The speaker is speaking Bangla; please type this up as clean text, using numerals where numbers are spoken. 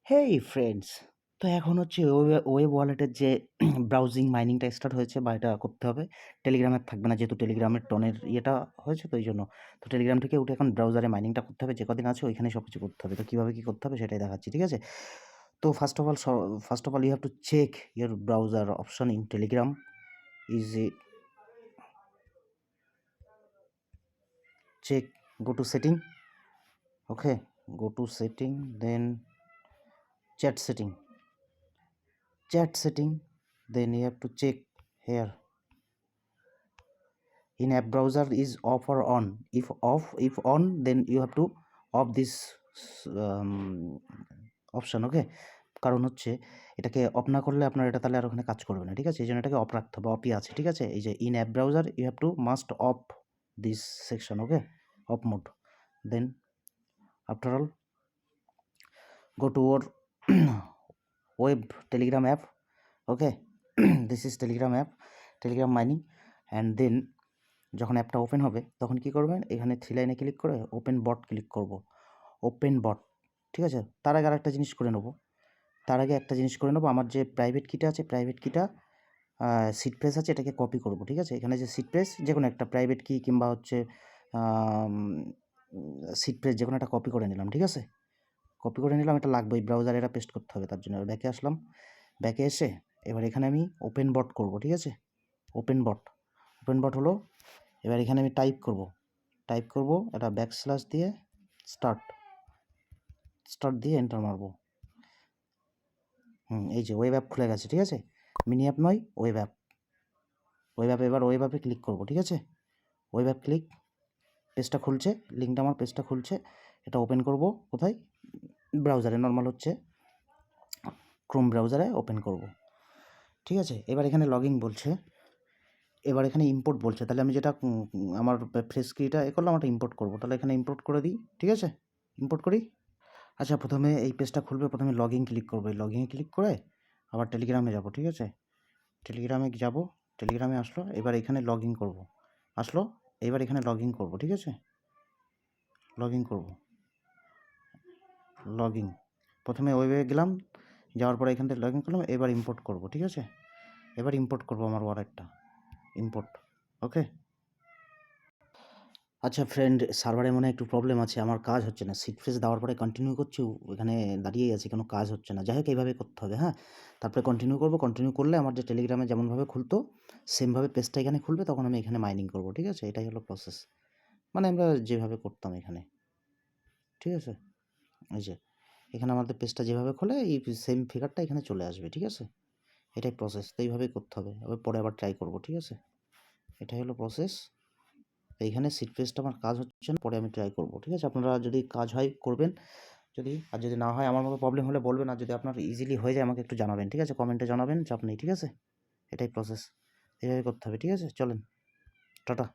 হেই ফ্রেন্ডস! তো এখন হচ্ছে ওয়েব ওয়ালেটের যে ব্রাউজিং মাইনিংটা স্টার্ট হয়েছে বা এটা করতে হবে। টেলিগ্রামের থাকবে না যেহেতু টেলিগ্রামের টনের ইয়েটা হয়েছে তো এইজন্য। তো টেলিগ্রাম থেকে উঠে এখন ব্রাউজারে মাইনিংটা করতে হবে। যে কদিন আছে ওইখানেই সবকিছু করতে হবে। তো কীভাবে কী করতে হবে সেটাই দেখাচ্ছি, ঠিক আছে? তো first of all you have to check your browser option in Telegram is check, go to setting, okay, go to setting, then chat setting, then you have to check here in app browser is off or on. If off, if on, then you have to off this option, okay. কারণ হচ্ছে এটাকে অফ না করলে আপনার এটা তাহলে আর ওখানে কাজ করবে না, ঠিক আছে? এই জন্য এটাকে অফ রাখতে হবে, অফই আছে, ঠিক আছে? এই যে in app browser you have to must of this section, okay, off mode. Then after all go to our web telegram app, okay. This is telegram app, telegram mining, and then যখন অ্যাপটা ওপেন হবে তখন কি করবেন, এখানে থ্রি লাইনে ক্লিক করে ওপেন বট ক্লিক করব, ওপেন বট, ঠিক আছে? তার আগে আরেকটা জিনিস করে নেব, আমার যে প্রাইভেট কিটা আছে, প্রাইভেট কিটা সিট প্রেস আছে, এটাকে কপি করব, ঠিক আছে? এখানে যে সিট প্রেস যে কোনো একটা প্রাইভেট কি কিংবা হচ্ছে সিট প্রেস যে কোনো একটা কপি করে নিলাম, ঠিক আছে? কপি করে নিলাম, এটা লাগবে, ব্রাউজারে এটা পেস্ট করতে হবে, তার জন্য ব্যাকে আসলাম। ব্যাকে এসে এবার এখানে আমি ওপেন বট করব, ঠিক আছে? ওপেন বট হলো, এবার এখানে আমি টাইপ করব এটা ব্যাকস্ল্যাশ দিয়ে স্টার্ট দিয়ে এন্টার মারবো। এই যে ওয়েব অ্যাপ খুলে গেছে, ঠিক আছে? মিনি অ্যাপ নয়, ওয়েব অ্যাপ। এবার ওয়েব অ্যাপে ক্লিক করব, ঠিক আছে? ওয়েব অ্যাপ ক্লিক, পেজটা খুলছে, লিঙ্কটা আমার পেজটা খুলছে। এটা ওপেন করব কোথায়? ব্রাউজারে, নর্মাল হচ্ছে ক্রোম ব্রাউজারে ওপেন করব, ঠিক আছে? এবার এখানে লগইন বলছে, এবার এখানে ইম্পোর্ট বলছে, তাহলে আমি যেটা আমার ফ্রেশ কিটা করলাম ওটা ইম্পোর্ট করব, তাহলে এখানে ইম্পোর্ট করে দিই, ঠিক আছে? ইম্পোর্ট করি। আচ্ছা, প্রথমে এই পেজটা খুলবে, প্রথমে লগইন ক্লিক করবো, লগইনে ক্লিক করে আবার টেলিগ্রামে যাব, ঠিক আছে? টেলিগ্রামে আসলো, এবার এখানে লগইন করব, আসলো, এবার এখানে লগইন করব, ঠিক আছে? লগইন প্রথমে ওয়েবে গেলাম, যাওয়ার পরে এখান থেকে লগইন করলাম, এবার ইম্পোর্ট করব, ঠিক আছে? এবার ইম্পোর্ট করব আমার ওয়ালেটটা, ইম্পোর্ট, ওকে। আচ্ছা ফ্রেন্ড, সার্ভারে মনে হয় একটু প্রবলেম আছে, আমার কাজ হচ্ছে না, সিট ফ্রেশ দেওয়ার পরে কন্টিনিউ করছি, এখানে দাঁড়িয়েই আছে, কোনো কাজ হচ্ছে না। যাই হোক, এইভাবে করতে হবে, হ্যাঁ। তারপরে কন্টিনিউ করব, কন্টিনিউ করলে আমার যে টেলিগ্রামে যেমনভাবে খুলতো সেমভাবে পেজটা এখানে খুলবে, তখন আমি এখানে মাইনিং করব, ঠিক আছে? এটাই হলো প্রসেস, মানে আমরা যেভাবে করতাম এখানে, ঠিক আছে? এই যে এখানে আমাদের পেজটা যেভাবে খোলে এই সেম ফিগারটা এখানে চলে আসবে, ঠিক আছে? এটাই প্রসেস, তো এইভাবেই করতে হবে। পরে আবার ট্রাই করব, ঠিক আছে? এটাই হলো প্রসেস। এইখানে সিট পেজটা আমার কাজ হচ্ছে না, পরে আমি ট্রাই করব, ঠিক আছে? আপনারা যদি কাজ হয় করবেন, আর যদি না হয় আমার মতো প্রবলেম হলে বলবেন, আর যদি আপনার ইজিলি হয়ে যায় আমাকে একটু জানাবেন, ঠিক আছে? কমেন্টে জানাবেন, চাপ নেই, ঠিক আছে? এটাই প্রসেস, এইভাবে করতে হবে, ঠিক আছে? চলেন, টাটা।